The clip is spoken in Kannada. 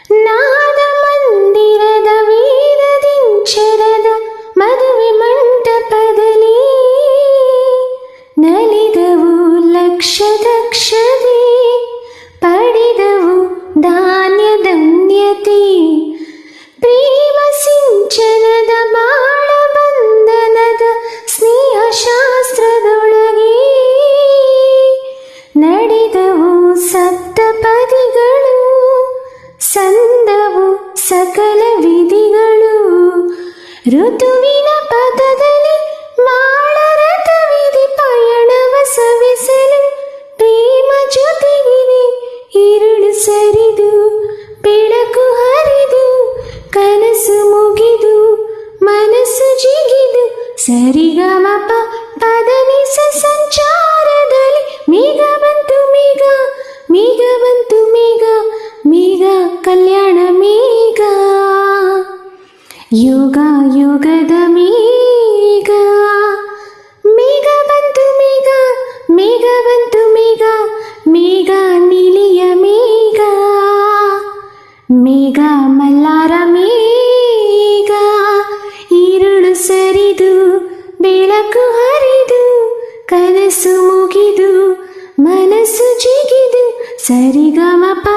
ನಾದ ಮಂದಿರದ ವೇದದಿಂಚರದ ಮದುವೆ ಮಂಟಪದಲ್ಲಿ ನಲಿದವು ಲಕ್ಷದಕ್ಷತೆ, ಪಡೆದವು ಧಾನ್ಯಧನ್ಯತೆ. ಪ್ರೇಮ ಸಿಂಚನದ ಬಾಳ ಬಂಧನದ ಸ್ನೇಹ ಶಾಸ್ತ್ರದೊಳಗೆ ನಡೆದವು ಸಪ್ತಪದಿಗಳು, ಸಂದವು ಸಕಲ ವಿಧಿಗಳು. ಋತುವಿನ ಪಥದಲ್ಲಿ ಮಾಳರಥವಿಧಿ ಪಯಣವ ಸವಿಸಲು ಪ್ರೇಮ ಜೊತೆಗಿದೆ ഇരുಳು ಸರಿದು ಬೆಳಕು ಹರಿದು ಕನಸು ಮುಗಿದು ಮನಸ್ಸು ಜಿಗಿದು ಸರಿಗಮಪ ಪದನಿಸ ಸಂಚಾರದಲ್ಲಿ ಮೇಘ ಬಂತು ಮೇಘ, ಮೇಘ ಬಂತು ಮೇಘ, ಮೇಘ ಕಲ್ಯಾಣ ಮೇಘ, ಯುಗ ಯುಗದ ಮೇಘ. ಮೇಘ ಬಂತು ಮೇಘ, ಮೇಘ ಬಂತು ಮೇಘ, ಮೇಘ ನೀಲಿಯ ಮೇಘ, ಮೇಘ ಮಲ್ಲಾರ ಮೇಘ. ഇരുಳು ಸರಿದು ಬೆಳಕು ಹರಿದು ಕನಸು ಮುಗಿದು ಮನಸ್ಸು ಜಿಗಿದು ಸರಿಗಮಪ